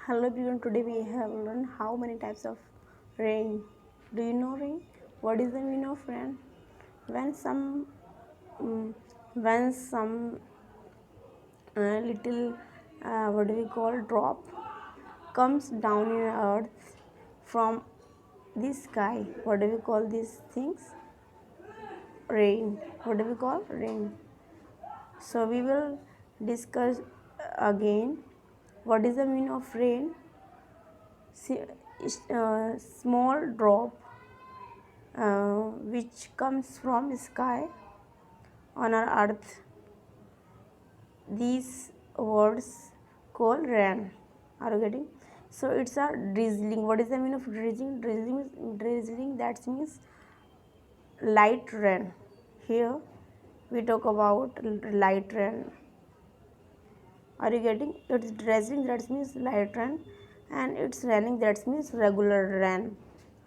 Hello everyone, today we have learned how many types of rain. Do you know rain? What is the meaning of rain? When some mm, when some little what do we call drop comes down in earth from the sky. What do we call these things? Rain. What do we call rain? So we will discuss again what is the meaning of rain. See, small drop which comes from sky on our earth. These words called rain. Are you getting? So it's a drizzling. What is the meaning of drizzling? Drizzling that means light rain. Here we talk about light rain. Are you getting? It's drizzling that means light rain, and it's raining that means regular rain.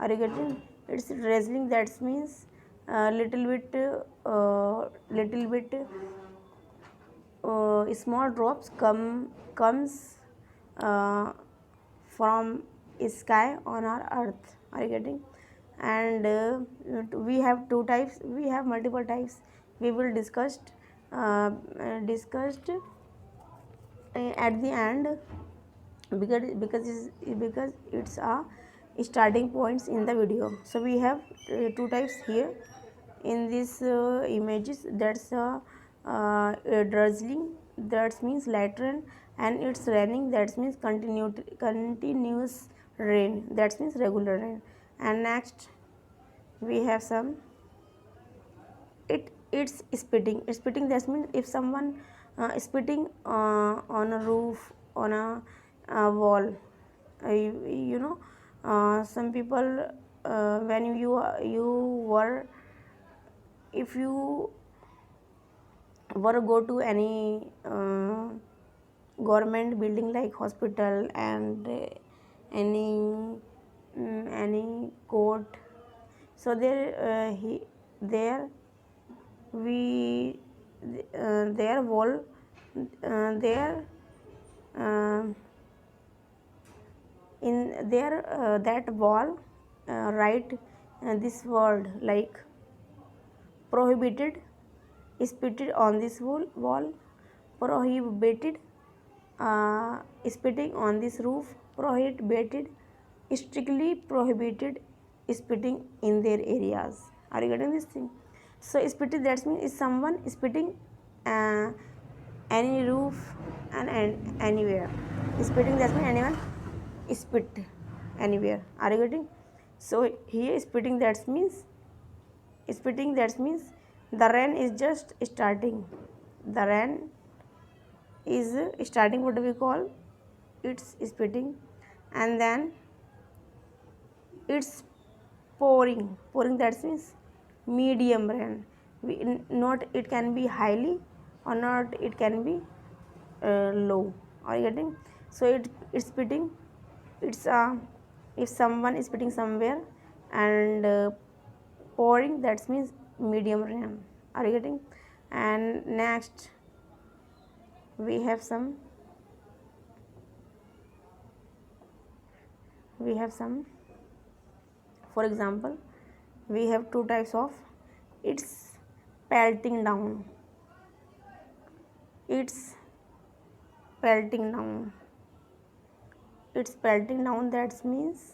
Are you getting? It's drizzling that means little bit small drops comes uh, from sky on our earth. Are you getting? And we have two types, we have multiple types, we will discussed at the end, because it's a starting points in the video. So we have two types here in these images. That's a drizzling, that means light rain, and it's raining, that means continuous rain, that means regular rain. And next we have some, it's spitting, that means if someone spitting on a roof, on a wall. You know, some people, when you were, if you were go to any government building like hospital and any court, so there we their wall, their uh, in their that wall write this word like prohibited, spitted on this wall, prohibited, spitting on this roof, prohibited, strictly prohibited spitting in their areas. Are you getting this thing? So spitting, that means is someone spitting uh, any roof and anywhere. Spitting, that means anyone spit anywhere. Are you getting? So here spitting, that means the rain is just starting. The rain is starting. What do we call? It's spitting, and then it's pouring. Pouring, that means medium rain. Not it can be highly or not it can be low. Are you getting? So it's spitting. It's if someone is spitting somewhere and pouring, that means medium rain. Are you getting? And next we have some, we have some for example, we have two types of, it's pelting down, it's pelting down, it's pelting down, that means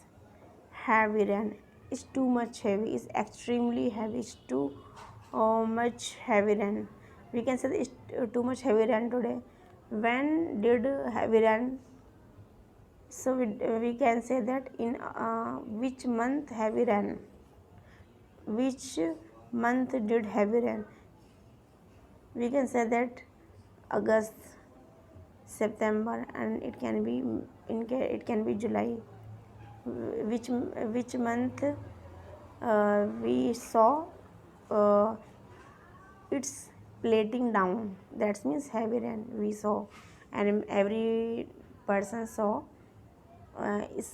heavy rain. It's too much heavy, it's extremely heavy, it's too much heavy rain. We can say that it's too much heavy rain today. When did heavy rain? So we can say that in which month heavy rain, which month did heavy rain. We can say that August, September, and it can be it can be July. Which month we saw it's plating down, that means heavy rain we saw, and every person saw is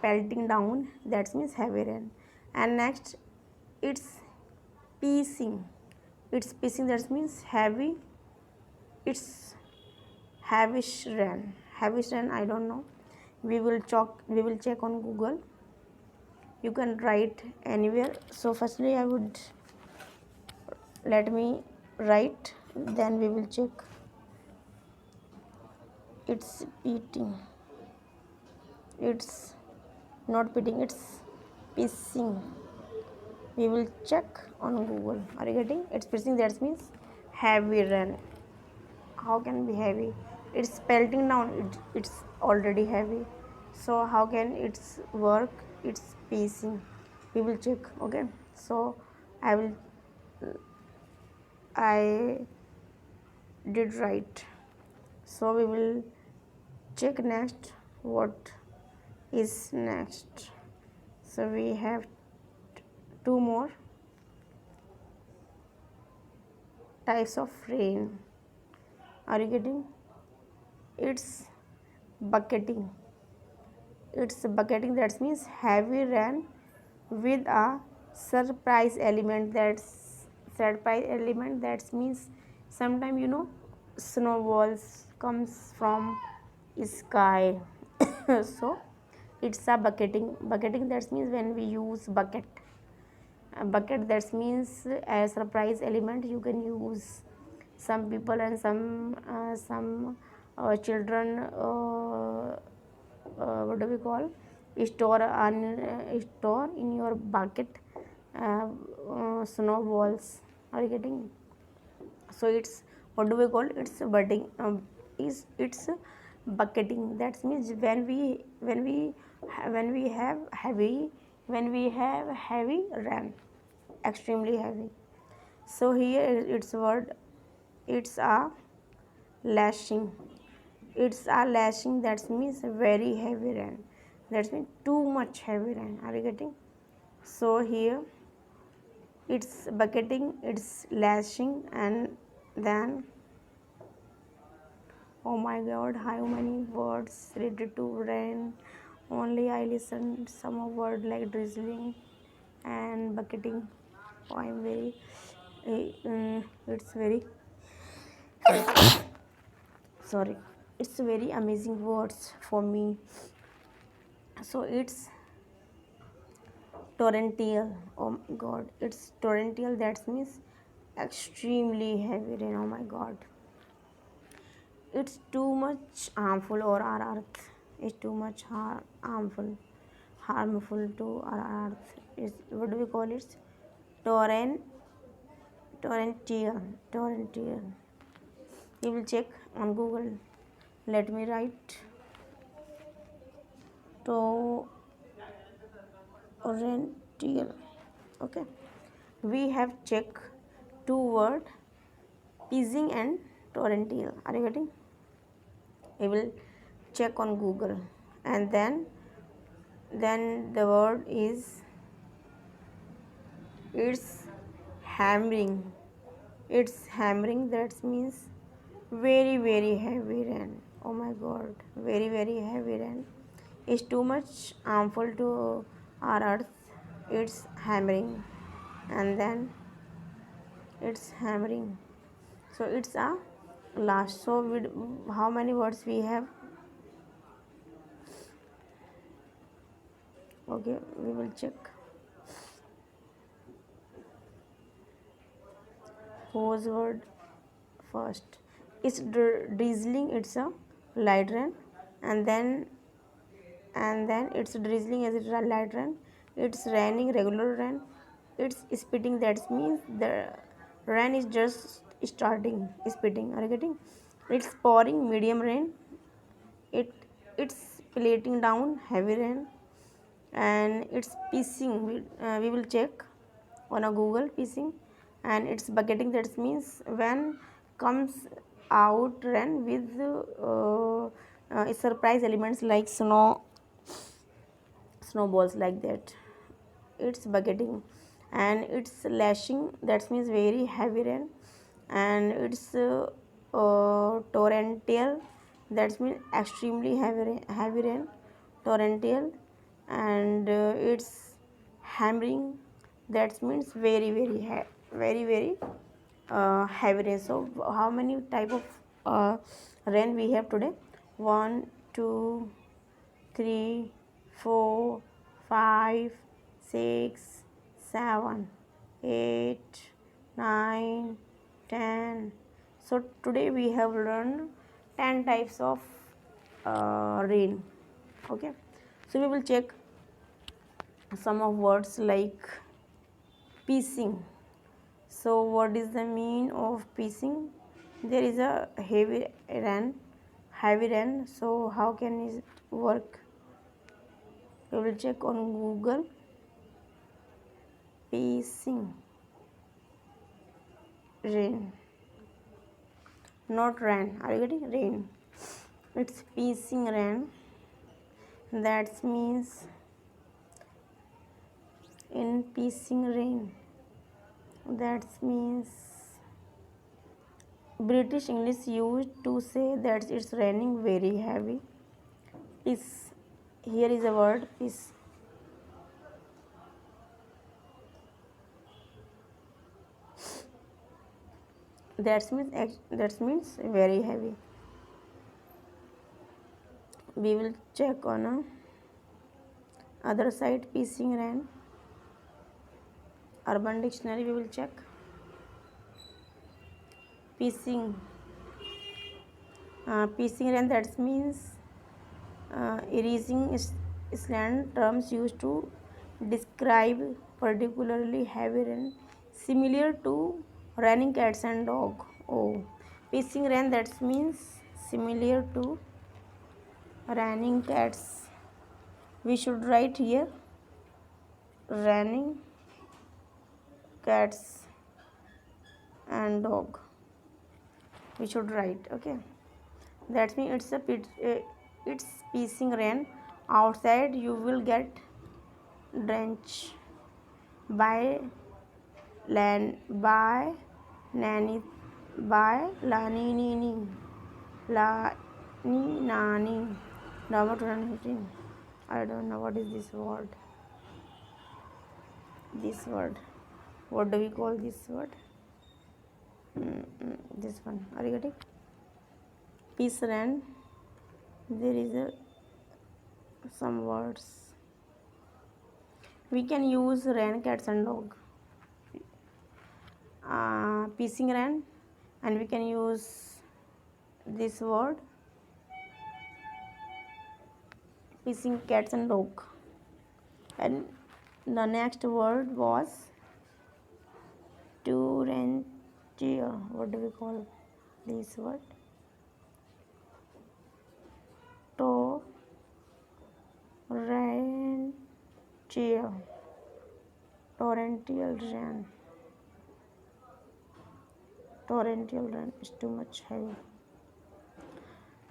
pelting down, that means heavy rain. And next it's piecing, it's piecing, that means heavy, it's heavish rain, heavish rain, I don't know. we will check on Google. You can write anywhere. So firstly I would let me write, then we will check. It's beating, it's not beating, it's pissing. We will check on Google. Are you getting? It's pissing, that means heavy rain. How can be heavy? It's pelting down, it's already heavy. So how can it's work? It's pissing. We will check. Okay, so I I did right. So we will check next what is next. So we have two more types of rain. Are you getting? It's bucketing. It's bucketing, that means heavy rain with a surprise element. That's surprise element, that means sometimes snowballs comes from sky. So it's a bucketing, that means when we use bucket. A bucket, that means as surprise element you can use. Some people and some children, what do we call, store in your bucket snowballs. Are you getting? So it's, what do we call, it's budding, is it's bucketing, that means when we have heavy rain, extremely heavy. So here it's word, it's a lashing. It's a lashing, that means very heavy rain, that means too much heavy rain. Are you getting? So here it's bucketing, it's lashing, and then, oh my god, how many words related to rain. Only I listened some of word like drizzling and bucketing. Oh, I'm very it's very sorry, it's very amazing words for me. So it's torrential. Oh my god, it's torrential, that means extremely heavy rain. Oh my god, it's too much harmful or our earth. It's too much harmful to our earth. Is, what do we call it? Torrent torrential. You will check on Google. Let me write torrential. Okay, we have checked two word, pissing and torrential. Are you getting? We will check on Google, and then the word is, it's hammering. It's hammering, that means very very heavy rain. Oh my god, very very heavy rain is too much harmful to our earth. It's hammering, and then it's hammering. So it's a last. So how many words we have? Okay, we will check. Whose word first? It's drizzling, it's a light rain, and then it's drizzling as it's a light rain. It's raining, regular rain. It's spitting, that means the rain is just starting spitting. Are you getting? It's pouring, medium rain. It's plating down, heavy rain. And it's pissing, we will check on a Google, pissing. And it's bucketing, that means when comes out rain with surprise elements like snowballs, like that. It's bucketing. And it's lashing, that means very heavy rain. And it's torrential, that means extremely heavy rain, torrential. And it's hammering, that means very very heavy rain. So how many type of rain we have today? 1 2 3, 4, 5, 6, 7, 8, 9, 10. So today we have learned 10 types of rain. Okay, so we will check some of words like piecing. So what is the mean of piecing? There is a heavy rain. So how can it work? We will check on Google. Piecing rain, not rain. Are you getting rain? It's piecing rain. That means in piecing rain. That means British English used to say that it's raining very heavy. Piece. Here is a word piece. That means very heavy. We will check on a other side piecing rain. Urban Dictionary we will check. Piecing. Piecing rain, that means erasing slang terms used to describe particularly heavy rain, similar to raining cats and dog. Oh, piecing rain, that means similar to raining cats. We should write here raining cats and dog. We should write. Okay, that means it's piecing rain. Outside you will get drenched by by nanny by lani nini lani nani November 2015. I don't know what is this word. This word. What do we call this word? This one. Are you getting? Peace and there is some words. We can use rain, cats and dog. Piecing rain, and we can use this word piecing cats and dog. And the next word was torrential. What do we call this word? Torrential. Torrential rain. Torrential rain is too much heavy.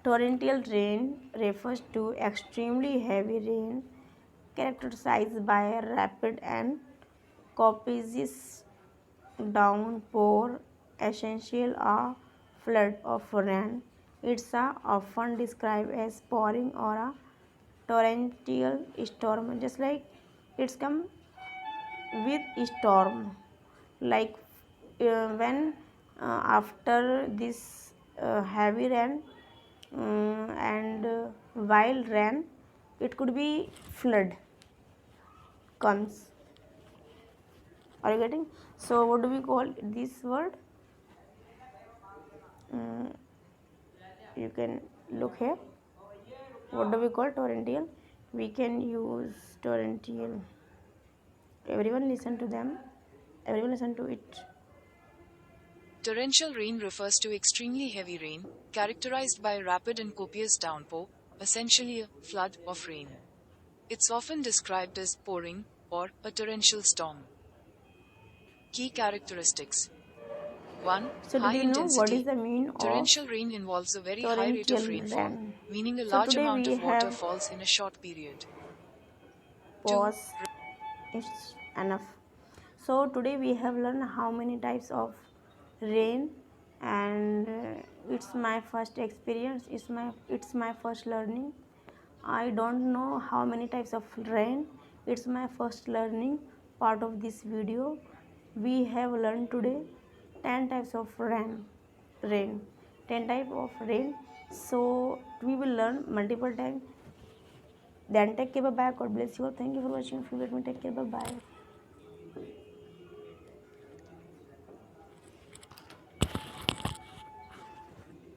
Torrential rain refers to extremely heavy rain characterized by a rapid and copious downpour, essential a flood of rain. It's often described as pouring or a torrential storm, just like it's come with storm. Like when after this heavy rain and wild rain, it could be flood comes. Are you getting? So what do we call this word? You can look here. What do we call torrential? We can use torrential. Everyone listen to them. Everyone listen to it. Torrential rain refers to extremely heavy rain, characterized by a rapid and copious downpour, essentially a flood of rain. It's often described as pouring or a torrential storm. Key characteristics 1. So High did you know what is intensity. the mean of Torrential rain involves a very high rate torrential of rainfall, rain? meaning a So large today amount we of water have falls in a short period. 2. pause. It's enough. So today we have learned how many types of rain, and it's my first experience. It's my first learning. I don't know how many types of rain. It's my first learning part of this video. We have learned today 10 types of rain 10 type of rain. So we will learn multiple times Then take care. Bye bye. God bless you all. Thank you for watching. If you let me, take care. Bye bye.